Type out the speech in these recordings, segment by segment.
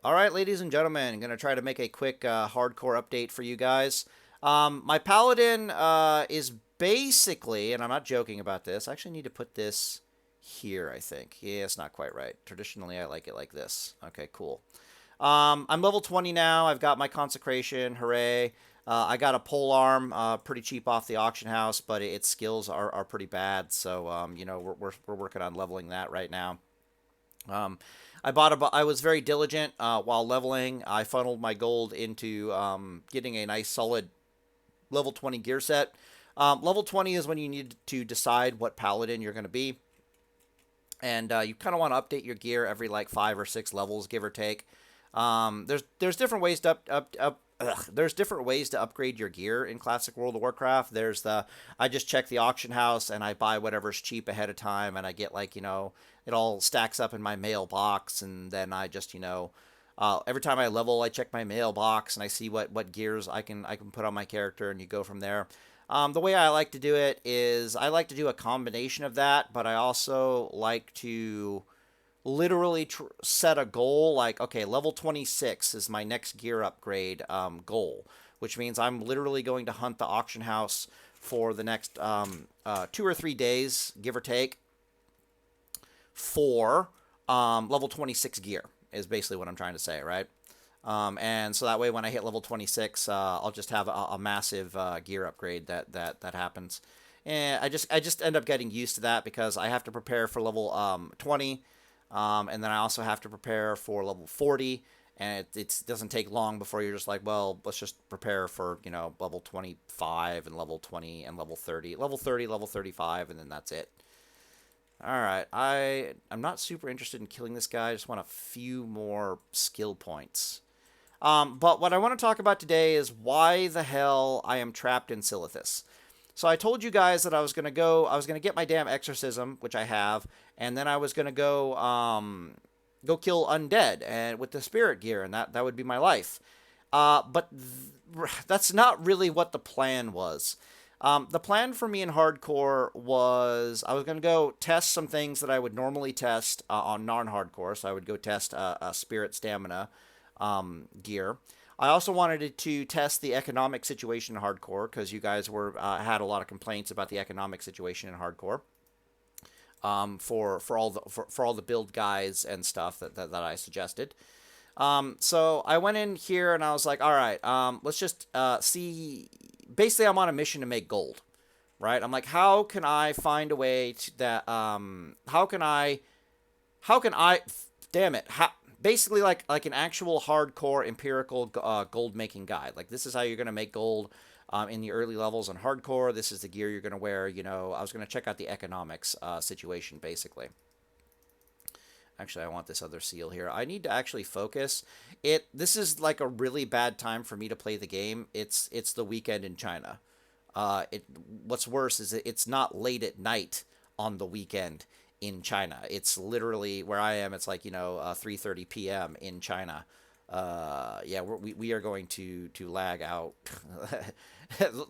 All right, ladies and gentlemen, I'm going to try to make a quick hardcore update for you guys. My Paladin is basically, and I'm not joking about this, I actually need to put this here, I think. Yeah, it's not quite right. Traditionally, I like it like this. Okay, cool. I'm level 20 now. I've got my consecration. Hooray. I got a pole arm, pretty cheap off the auction house, but its skills are pretty bad. So, we're working on leveling that right now. Um, I was very diligent while leveling. I funneled my gold into getting a nice solid level 20 gear set. Level 20 is when you need to decide what paladin you're going to be, and you kind of want to update your gear every like 5 or 6 levels, give or take. There's different ways to there's different ways to upgrade your gear in Classic World of Warcraft. I just check the auction house and I buy whatever's cheap ahead of time, and I get like it all stacks up in my mailbox, and then I just every time I level, I check my mailbox and I see what gears I can put on my character, and you go from there. The way I like to do it is I like to do a combination of that, but I also like to literally set a goal like, okay, level 26 is my next gear upgrade goal, which means I'm literally going to hunt the auction house for the next 2 or 3 days, give or take, for level 26 gear, is basically what I'm trying to say, right? And so that way, when I hit level 26, I'll just have a massive gear upgrade that happens. And I just end up getting used to that because I have to prepare for level 20, and then I also have to prepare for level 40, and it doesn't take long before you're just like, well, let's just prepare for level 25 and level 20 and level 30, level 35, and then that's it. All right, I'm not super interested in killing this guy. I just want a few more skill points. But what I want to talk about today is why the hell I am trapped in Silithus. So I told you guys that I was gonna get my damn exorcism, which I have, and then I was gonna go kill undead and with the spirit gear, and that would be my life. But that's not really what the plan was. The plan for me in hardcore was I was going to go test some things that I would normally test on non-hardcore. So I would go test a spirit stamina gear. I also wanted to test the economic situation in hardcore because you guys had a lot of complaints about the economic situation in hardcore. For all the build guides and stuff that I suggested. So I went in here and I was like, all right, let's just see. Basically, I'm on a mission to make gold, right? I'm like, how can I find a way how can I, damn it, basically like an actual hardcore empirical gold making guide. Like, this is how you're going to make gold in the early levels on hardcore. This is the gear you're going to wear. I was going to check out the economics situation, basically. Actually, I want this other seal here. I need to actually focus. This is like a really bad time for me to play the game. It's the weekend in China. What's worse is it's not late at night on the weekend in China. It's literally where I am. It's like 3:30 p.m. in China. Yeah, we are going to lag out.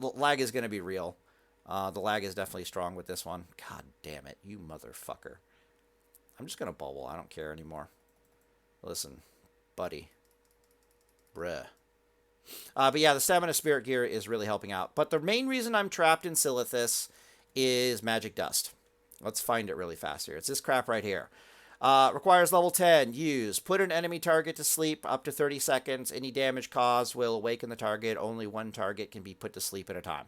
Lag is going to be real. The lag is definitely strong with this one. God damn it, you motherfucker. I'm just going to bubble. I don't care anymore. Listen, buddy. Bruh. But yeah, the stamina spirit gear is really helping out. But the main reason I'm trapped in Silithus is magic dust. Let's find it really fast here. It's this crap right here. Requires level 10. Use. Put an enemy target to sleep up to 30 seconds. Any damage caused will awaken the target. Only one target can be put to sleep at a time.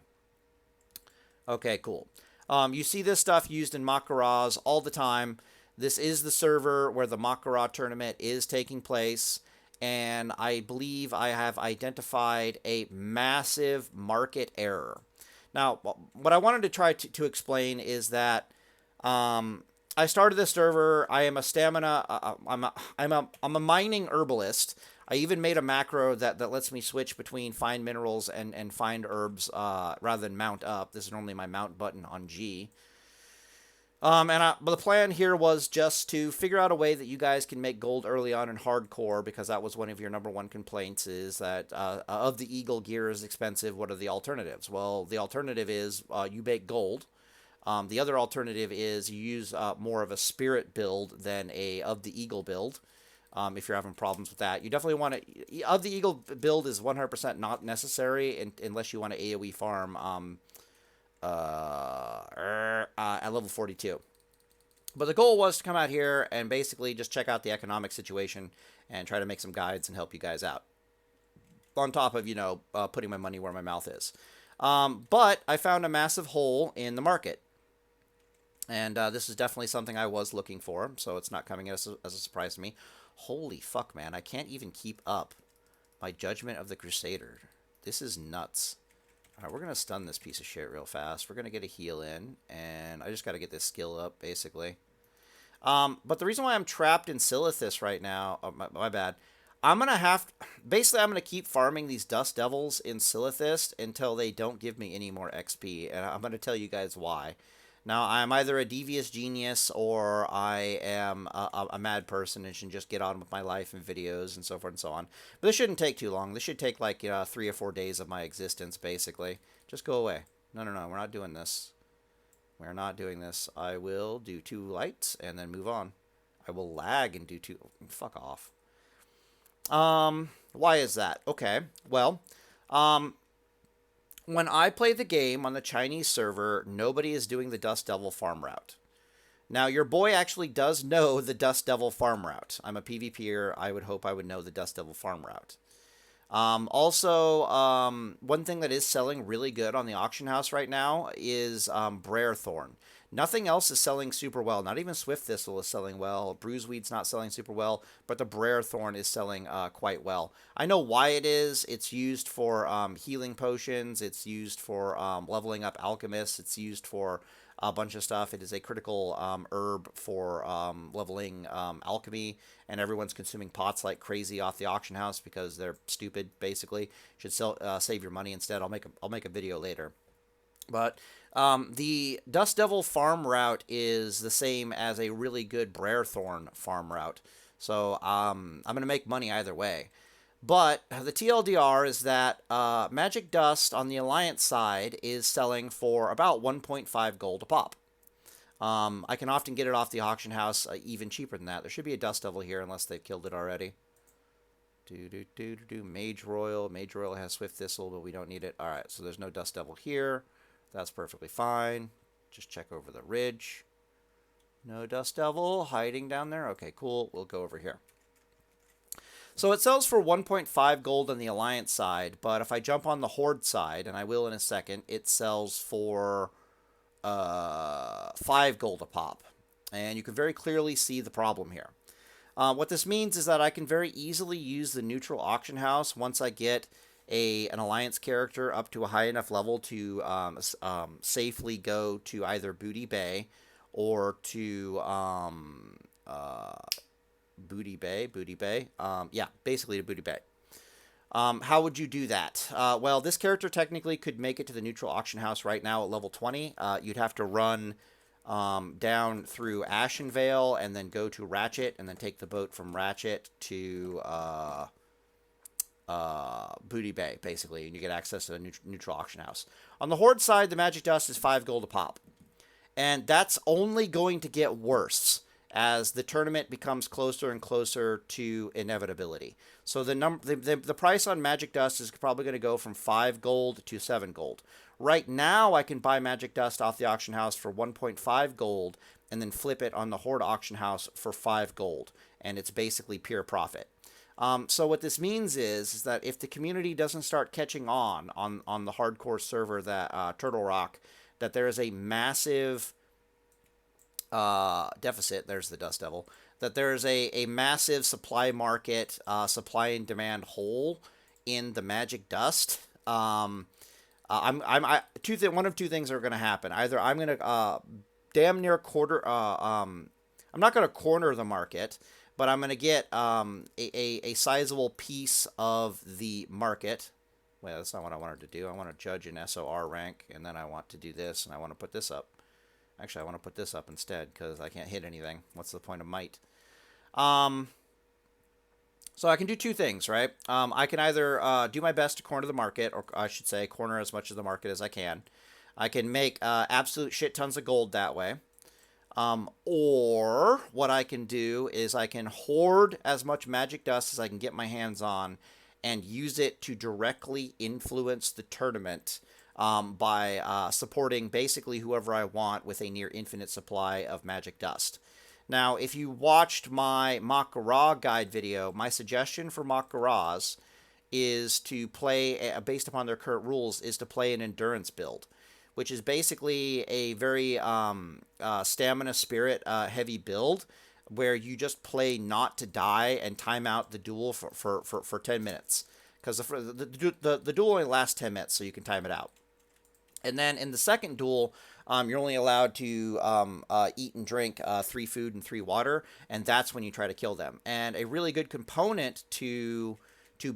Okay, cool. You see this stuff used in Makaras all the time. This is the server where the Makara tournament is taking place, and I believe I have identified a massive market error. Now, what I wanted to try to explain is that I started this server. I am a stamina. I'm a mining herbalist. I even made a macro that lets me switch between find minerals and find herbs rather than mount up. This is normally my mount button on G. But the plan here was just to figure out a way that you guys can make gold early on in hardcore, because that was one of your number one complaints, is that of the eagle gear is expensive. What are the alternatives? Well, the alternative is you make gold. The other alternative is you use more of a spirit build than a of the eagle build. if you're having problems with that. You definitely want to, of the Eagle build is 100% not necessary unless you want to AoE farm at level 42. But the goal was to come out here and basically just check out the economic situation and try to make some guides and help you guys out. On top of, putting my money where my mouth is. But I found a massive hole in the market. And this is definitely something I was looking for, so it's not coming as a surprise to me. Holy fuck, man. I can't even keep up my Judgment of the Crusader. This is nuts. Alright, we're going to stun this piece of shit real fast. We're going to get a heal in, and I just got to get this skill up, basically. But the reason why I'm trapped in Silithus right now... Oh, my bad. I'm going to basically, I'm going to keep farming these Dust Devils in Silithus until they don't give me any more XP, and I'm going to tell you guys why. Now, I'm either a devious genius or I am a mad person and should just get on with my life and videos and so forth and so on. But this shouldn't take too long. This should take like 3 or 4 days of my existence, basically. Just go away. No, we're not doing this. We're not doing this. I will do 2 lights and then move on. I will lag and do 2... Fuck off. Why is that? Okay, well, when I play the game on the Chinese server, nobody is doing the Dust Devil farm route. Now, your boy actually does know the Dust Devil farm route. I'm a PvPer. I would hope I would know the Dust Devil farm route. Also, one thing that is selling really good on the auction house right now is Brer Thorn. Nothing else is selling super well. Not even Swift Thistle is selling well. Bruiseweed's not selling super well, but the Brer Thorn is selling quite well. I know why it is. It's used for healing potions. It's used for leveling up alchemists. It's used for a bunch of stuff. It is a critical herb for leveling alchemy, and everyone's consuming pots like crazy off the auction house because they're stupid. Basically, should save your money instead. I'll make a video later. But the Dust Devil farm route is the same as a really good Brer Thorn farm route. So I'm going to make money either way. But the TLDR is that Magic Dust on the Alliance side is selling for about 1.5 gold a pop. I can often get it off the auction house even cheaper than that. There should be a Dust Devil here unless they've killed it already. Mage Royal. Mage Royal has Swift Thistle, but we don't need it. Alright, so there's no Dust Devil here. That's perfectly fine. Just check over the ridge. No Dust Devil hiding down there. Okay, cool. We'll go over here. So it sells for 1.5 gold on the Alliance side, but if I jump on the Horde side, and I will in a second, it sells for 5 gold a pop. And you can very clearly see the problem here. What this means is that I can very easily use the neutral auction house once I get an Alliance character up to a high enough level to safely go to either Booty Bay or to Booty Bay. Yeah, basically to Booty Bay. How would you do that? Well, this character technically could make it to the neutral auction house right now at level 20. You'd have to run down through Ashenvale and then go to Ratchet and then take the boat from Ratchet to Booty Bay, basically, and you get access to the neutral auction house. On the Horde side, the Magic Dust is 5 gold a pop. And that's only going to get worse as the tournament becomes closer and closer to inevitability. So the price on Magic Dust is probably going to go from 5 gold to 7 gold. Right now, I can buy Magic Dust off the auction house for 1.5 gold and then flip it on the Horde auction house for 5 gold. And it's basically pure profit. So what this means is that if the community doesn't start catching on the hardcore server that Turtle Rock, that there is a massive deficit, there's the Dust Devil, that there's a massive supply market, supply and demand hole in the Magic Dust. One of two things are going to happen. Either I'm going to damn near I'm not going to corner the market, but I'm going to get a sizable piece of the market. Well, that's not what I wanted to do. I want to judge an SOR rank, and then I want to do this, and I want to put this up. Actually, I want to put this up instead, because I can't hit anything. What's the point of might? So I can do two things, right? I can either do my best to corner the market, or I should say corner as much of the market as I can. I can make absolute shit tons of gold that way. Or what I can do is I can hoard as much magic dust as I can get my hands on and use it to directly influence the tournament by supporting basically whoever I want with a near infinite supply of magic dust. Now, if you watched my Makara guide video, my suggestion for Makaras is to play, based upon their current rules, is to play an endurance build, which is basically a very stamina spirit heavy build where you just play not to die and time out the duel for 10 minutes. Because the duel only lasts 10 minutes, so you can time it out. And then in the second duel, you're only allowed to eat and drink 3 food and 3 water, and that's when you try to kill them. And a really good component to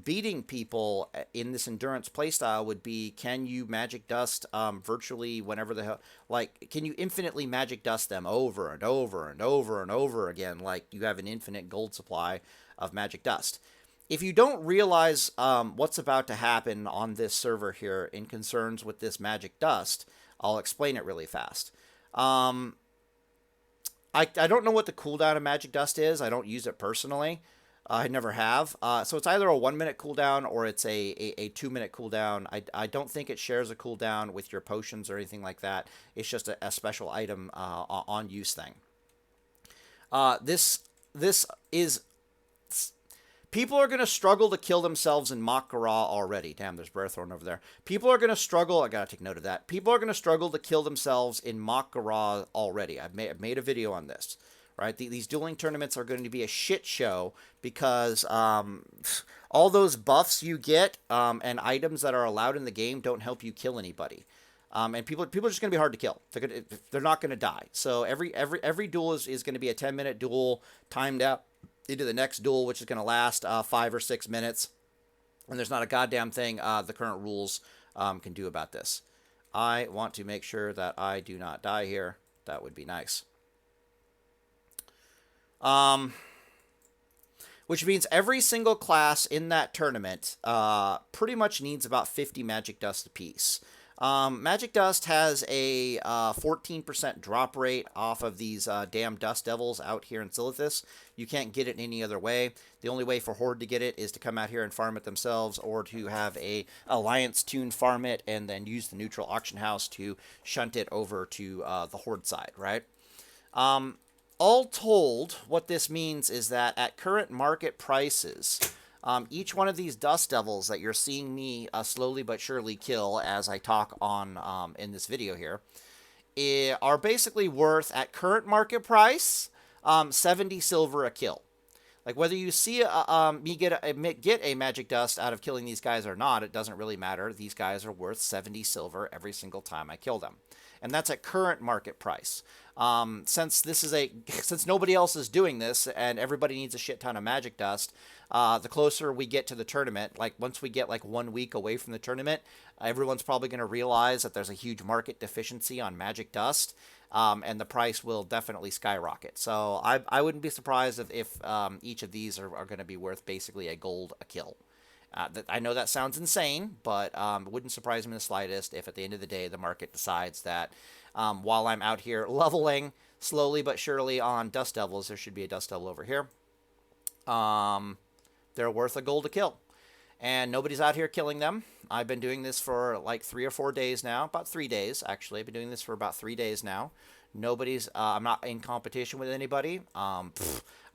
beating people in this endurance playstyle would be, can you magic dust virtually whenever the hell, like, can you infinitely magic dust them over and over and over and over again, like you have an infinite gold supply of magic dust. If you don't realize what's about to happen on this server here in concerns with this magic dust, I'll explain it really fast. I don't know what the cooldown of magic dust is. I don't use it personally. I never have. So it's either a 1 minute cooldown or it's a 2 minute cooldown. I don't think it shares a cooldown with your potions or anything like that. It's just a special item on use thing. This is... People are going to struggle to kill themselves in Makara already. Damn, there's Bearthorn over there. People are going to struggle. I got to take note of that. People are going to struggle to kill themselves in Makara already. I've made a video on this. Right? These dueling tournaments are going to be a shit show because all those buffs you get and items that are allowed in the game don't help you kill anybody. And people are just going to be hard to kill. They're not going to die. So every duel is going to be a 10-minute duel timed out into the next duel, which is going to last 5 or 6 minutes. And there's not a goddamn thing the current rules can do about this. I want to make sure that I do not die here. That would be nice. Which means every single class in that tournament pretty much needs about 50 magic dust apiece. Magic dust has a 14% drop rate off of these damn dust devils out here in Silithus. You can't get it any other way. The only way for Horde to get it is to come out here and farm it themselves, or to have a Alliance Toon farm it and then use the neutral auction house to shunt it over to the Horde side, right? All told, what this means is that at current market prices, each one of these dust devils that you're seeing me slowly but surely kill as I talk on in this video here are basically worth, at current market price, 70 silver a kill. Like, whether you see me get a magic dust out of killing these guys or not, it doesn't really matter. These guys are worth 70 silver every single time I kill them. And that's at current market price. Since nobody else is doing this and everybody needs a shit ton of magic dust, the closer we get to the tournament, like once we get like 1 week away from the tournament, everyone's probably going to realize that there's a huge market deficiency on magic dust, and the price will definitely skyrocket. So I wouldn't be surprised if each of these are going to be worth basically a gold a kill. I know that sounds insane, but it wouldn't surprise me in the slightest if at the end of the day the market decides that while I'm out here leveling slowly but surely on Dust Devils, there should be a Dust Devil over here, they're worth a gold a kill. And nobody's out here killing them. I've been doing this for like 3 or 4 days now. About 3 days, actually. I've been doing this for about 3 days now. I'm not in competition with anybody. I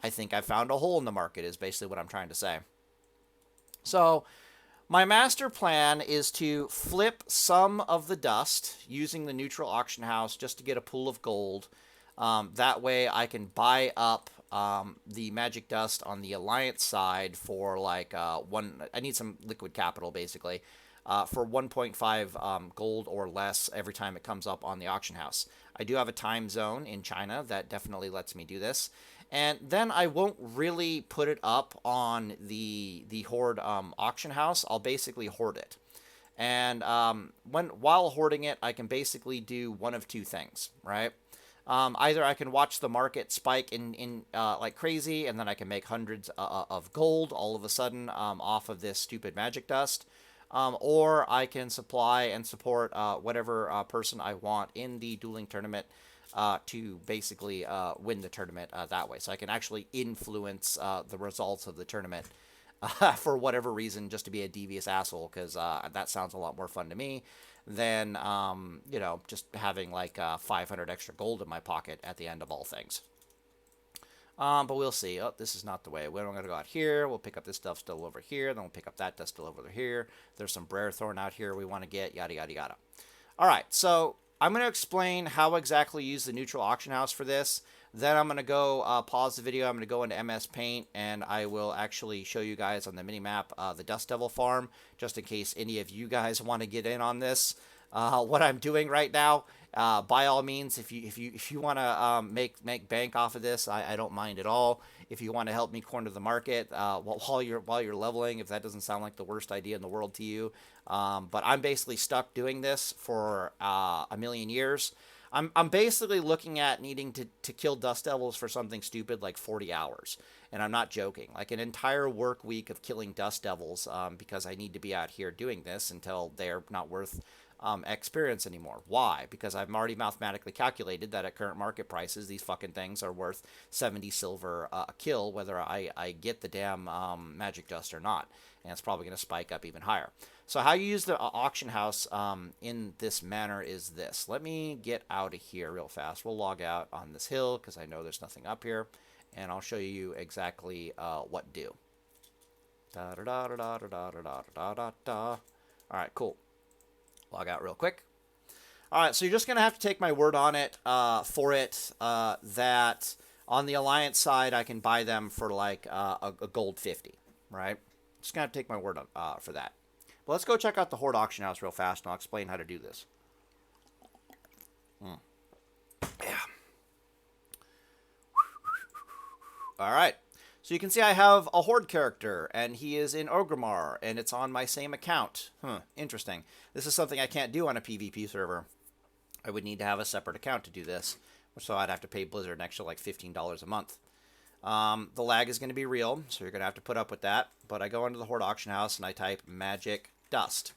think I found a hole in the market is basically what I'm trying to say. So my master plan is to flip some of the dust using the neutral auction house just to get a pool of gold. That way I can buy up the magic dust on the Alliance side for like I need some liquid capital basically for 1.5 gold or less every time it comes up on the auction house. I do have a time zone in China that definitely lets me do this. And then I won't really put it up on the Horde auction house. I'll basically hoard it. And while hoarding it, I can basically do one of two things, right? Either I can watch the market spike in like crazy, and then I can make hundreds of gold all of a sudden off of this stupid magic dust. Or I can supply and support whatever person I want in the dueling tournament to basically win the tournament that way. So I can actually influence the results of the tournament for whatever reason, just to be a devious asshole, because that sounds a lot more fun to me than, just having like 500 extra gold in my pocket at the end of all things. But we'll see. Oh, this is not the way. We're going to go out here. We'll pick up this stuff still over here. Then we'll pick up that dust still over here. There's some Brer Thorn out here we want to get, yada, yada, yada. All right, so I'm going to explain how exactly use the neutral auction house for this. Then I'm going to go pause the video. I'm going to go into MS Paint, and I will actually show you guys on the mini-map the Dust Devil farm, just in case any of you guys want to get in on this. What I'm doing right now, by all means, if you want to make bank off of this, I don't mind at all. If you want to help me corner the market while you're leveling, if that doesn't sound like the worst idea in the world to you, but I'm basically stuck doing this for a million years. I'm basically looking at needing to kill Dust Devils for something stupid like 40 hours. And I'm not joking. Like an entire work week of killing Dust Devils because I need to be out here doing this until they're not worth experience anymore. Why? Because I've already mathematically calculated that at current market prices, these fucking things are worth 70 silver a kill, whether I get the damn magic dust or not. And it's probably going to spike up even higher. So how you use the auction house in this manner is this. Let me get out of here real fast. We'll log out on this hill because I know there's nothing up here. And I'll show you exactly what do. Da da da da da da da da da da. All right, cool. Log out real quick. All right, so you're just going to have to take my word on it that on the Alliance side, I can buy them for like a gold 50, right? Just going to take my word on, for that. But let's go check out the Horde auction house real fast, and I'll explain how to do this. Yeah. All right. So you can see I have a Horde character, and he is in Orgrimmar, and it's on my same account. Interesting. This is something I can't do on a PvP server. I would need to have a separate account to do this, so I'd have to pay Blizzard an extra like $15 a month. The lag is going to be real, so you're going to have to put up with that. But I go into the Horde auction house, and I type magic dust.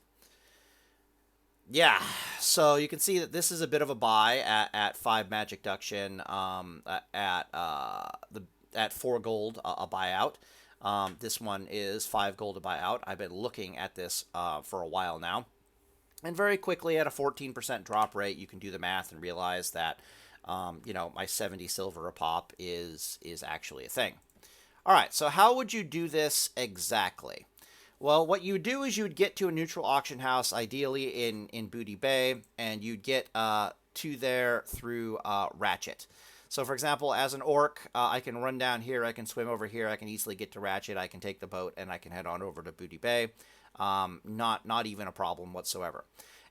Yeah, so you can see that this is a bit of a buy at 5 magic duction at 4 gold a buyout. This one is 5 gold a buyout. I've been looking at this for a while now. And very quickly at a 14% drop rate, you can do the math and realize that, my 70 silver a pop is actually a thing. All right, so how would you do this exactly? Well, what you would do is you would get to a neutral auction house, ideally in Booty Bay, and you'd get to there through Ratchet. So, for example, as an orc, I can run down here, I can swim over here, I can easily get to Ratchet, I can take the boat, and I can head on over to Booty Bay. Not even a problem whatsoever.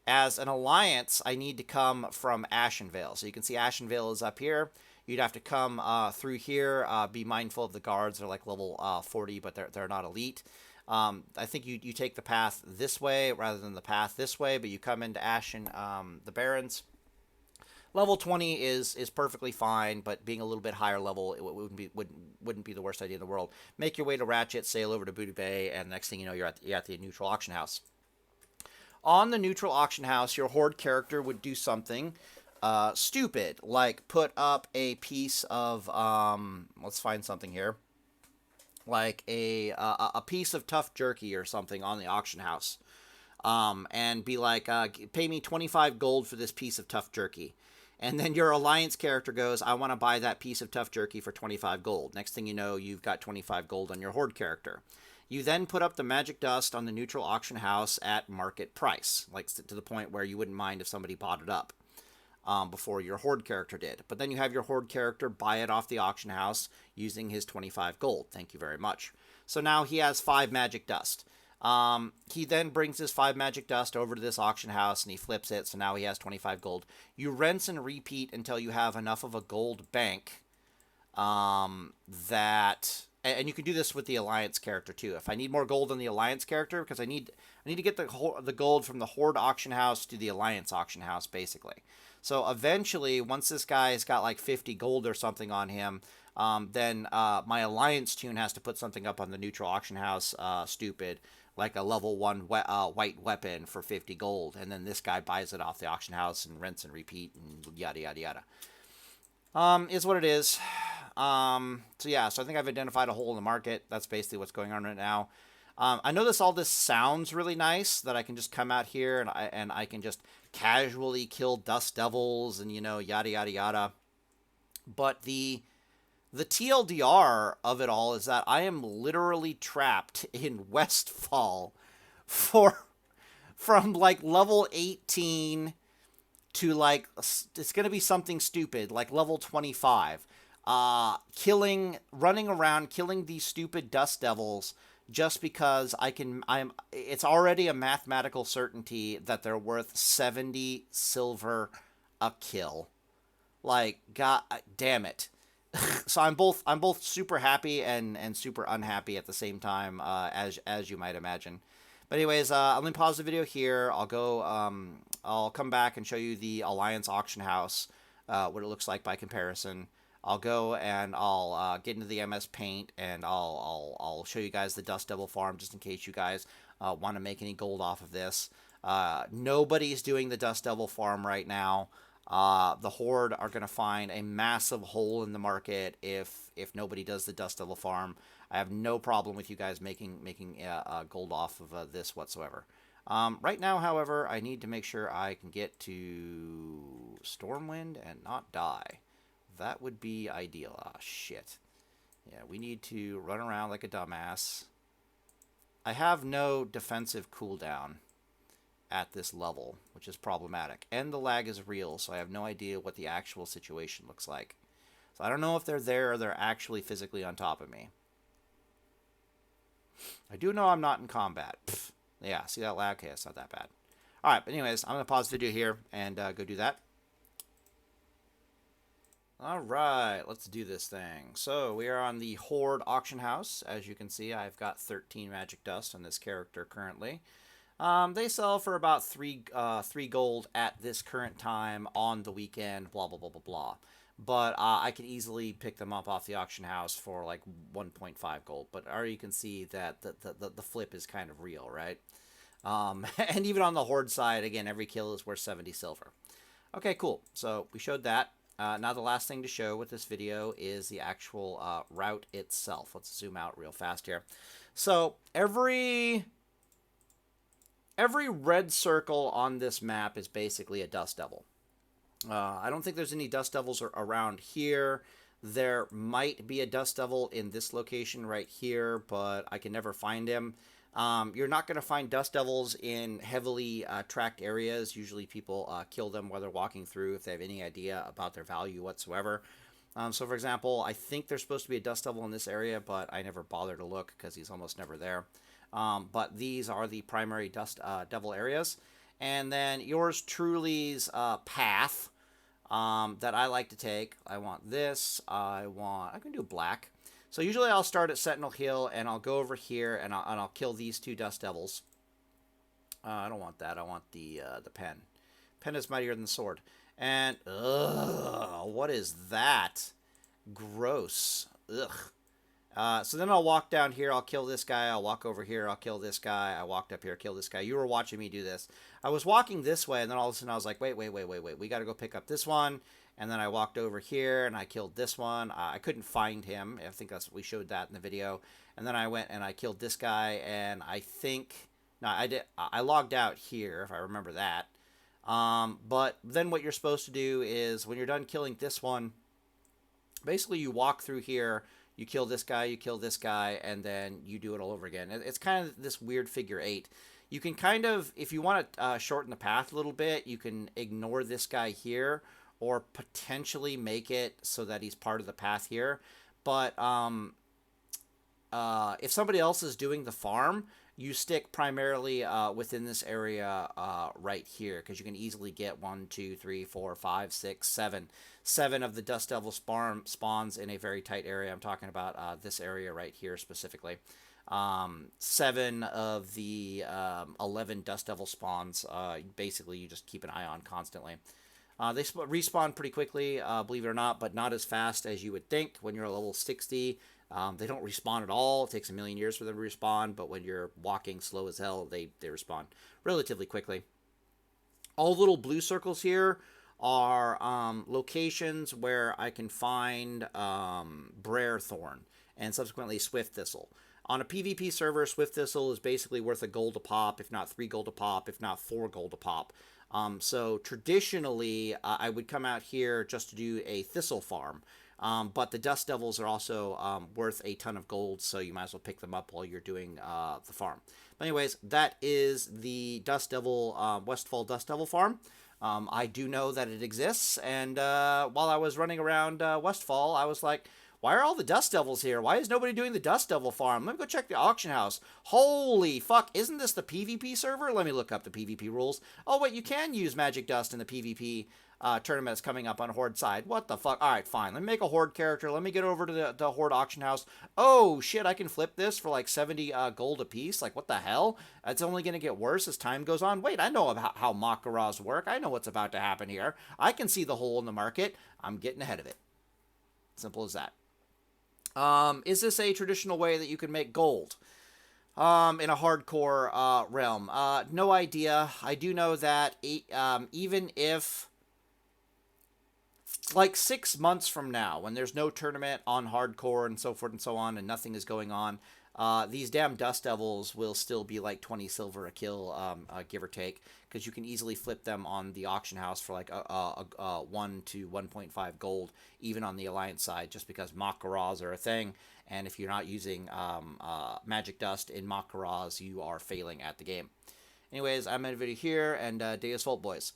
As an Alliance, I need to come from Ashenvale. So you can see Ashenvale is up here. You'd have to come through here. Be mindful of the guards. They're like level 40, but they're not elite. I think you take the path this way rather than the path this way, but you come into Ashen, the Barrens. Level 20 is perfectly fine, but being a little bit higher level, it wouldn't be the worst idea in the world. Make your way to Ratchet, sail over to Booty Bay, and next thing you know, you're at the neutral auction house. On the neutral auction house, your Horde character would do something stupid, like put up a piece of, let's find something here, like a piece of tough jerky or something on the auction house, and be like, pay me 25 gold for this piece of tough jerky. And then your Alliance character goes, I want to buy that piece of tough jerky for 25 gold. Next thing you know, you've got 25 gold on your Horde character. You then put up the magic dust on the neutral auction house at market price, like to the point where you wouldn't mind if somebody bought it up before your Horde character did. But then you have your Horde character buy it off the auction house using his 25 gold. Thank you very much. So now he has 5 magic dust. He then brings his 5 magic dust over to this auction house and he flips it. So now he has 25 gold. You rinse and repeat until you have enough of a gold bank that... And you can do this with the Alliance character too. If I need more gold on the Alliance character, because I need to get the gold from the Horde auction house to the Alliance auction house, basically. So eventually, once this guy's got like 50 gold or something on him, then my Alliance tune has to put something up on the neutral auction house, stupid, like a level 1 white weapon for 50 gold. And then this guy buys it off the auction house and rinse and repeat and yada, yada, yada. Is what it is. So yeah, so I think I've identified a hole in the market. That's basically what's going on right now. I know all this sounds really nice that I can just come out here and I can just casually kill dust devils and yada yada yada. But the TLDR of it all is that I am literally trapped in Westfall for from like level 18 to like it's going to be something stupid like level 25, running around killing these stupid dust devils just because I'm it's already a mathematical certainty that they're worth 70 silver a kill. Like, god damn it. So I'm both super happy and super unhappy at the same time, as you might imagine. But anyways, I'm gonna pause the video here. I'll come back and show you the Alliance auction house, what it looks like by comparison. I'll go and I'll get into the MS Paint and I'll show you guys the Dust Devil farm just in case you guys want to make any gold off of this. Nobody's doing the Dust Devil farm right now. The Horde are going to find a massive hole in the market if nobody does the Dust Devil farm. I have no problem with you guys making gold off of this whatsoever. Right now, however, I need to make sure I can get to Stormwind and not die. That would be ideal. Ah, shit. Yeah, we need to run around like a dumbass. I have no defensive cooldown at this level, which is problematic. And the lag is real, so I have no idea what the actual situation looks like. So I don't know if they're there or they're actually physically on top of me. I do know I'm not in combat. Pfft. Yeah, see that lag? Okay, it's not that bad. Alright, but anyways, I'm going to pause the video here and go do that. Alright, let's do this thing. So, we are on the Horde auction house. As you can see, I've got 13 magic dust on this character currently. They sell for about three gold at this current time on the weekend, blah, blah, blah, blah, blah. But I could easily pick them up off the auction house for like 1.5 gold. But already you can see that the flip is kind of real, right? And even on the Horde side, again, every kill is worth 70 silver. Okay, cool. So we showed that. Now the last thing to show with this video is the actual route itself. Let's zoom out real fast here. So every red circle on this map is basically a dust devil. I don't think there's any dust devils around here. There might be a dust devil in this location right here, but I can never find him. You're not going to find dust devils in heavily tracked areas. Usually people kill them while they're walking through if they have any idea about their value whatsoever. So for example, I think there's supposed to be a dust devil in this area, but I never bother to look because he's almost never there. But these are the primary dust devil areas. And then yours truly's path that I like to take. I want this. I can do black. So usually I'll start at Sentinel Hill and I'll go over here and I'll kill these two dust devils. I don't want that. I want the pen. Pen is mightier than the sword. And what is that? Gross. Ugh. So then I'll walk down here, I'll kill this guy, I'll walk over here, I'll kill this guy, I walked up here, kill this guy. You were watching me do this. I was walking this way, and then all of a sudden I was like, wait, we gotta go pick up this one. And then I walked over here, and I killed this one. I couldn't find him. I think we showed that in the video. And then I went and I killed this guy, and I think... No, I logged out here, if I remember that. But then what you're supposed to do is, when you're done killing this one, basically you walk through here, you kill this guy, and then you do it all over again. It's kind of this weird figure eight. You can kind of, if you want to shorten the path a little bit, you can ignore this guy here, or potentially make it so that he's part of the path here. But if somebody else is doing the farm, you stick primarily within this area right here, because you can easily get 1, 2, 3, 4, 5, 6, 7. 7 of the Dust Devil spawns in a very tight area. I'm talking about this area right here specifically. 7 of the 11 Dust Devil spawns, basically you just keep an eye on constantly. They respawn pretty quickly, believe it or not, but not as fast as you would think when you're a level 60. They don't respawn at all. It takes a million years for them to respawn, but when you're walking slow as hell, they respawn relatively quickly. All little blue circles here are locations where I can find Brer Thorn and subsequently Swift Thistle. On a PvP server, Swift Thistle is basically worth a gold a pop, if not 3 gold a pop, if not 4 gold a pop. So traditionally, I would come out here just to do a thistle farm. But the Dust Devils are also worth a ton of gold, so you might as well pick them up while you're doing the farm. But anyways, that is the Dust Devil, Westfall Dust Devil farm. I do know that it exists, and while I was running around Westfall, I was like, why are all the Dust Devils here? Why is nobody doing the Dust Devil farm? Let me go check the auction house. Holy fuck, isn't this the PvP server? Let me look up the PvP rules. Oh, wait, you can use Magic Dust in the PvP tournament that's coming up on Horde side. What the fuck? Alright, fine. Let me make a Horde character. Let me get over to the Horde auction house. Oh, shit, I can flip this for like 70 gold a piece? Like, what the hell? It's only going to get worse as time goes on. Wait, I know about how Makaras work. I know what's about to happen here. I can see the hole in the market. I'm getting ahead of it. Simple as that. Is this a traditional way that you can make gold? In a hardcore realm? No idea. I do know that even if, like 6 months from now, when there's no tournament on hardcore and so forth and so on, and nothing is going on, these damn Dust Devils will still be like 20 silver a kill, give or take, because you can easily flip them on the auction house for like 1 to 1.5 gold, even on the Alliance side, just because Makaras are a thing, and if you're not using Magic Dust in Makaras, you are failing at the game. Anyways, I'm in a video here, and Deus Volt, boys.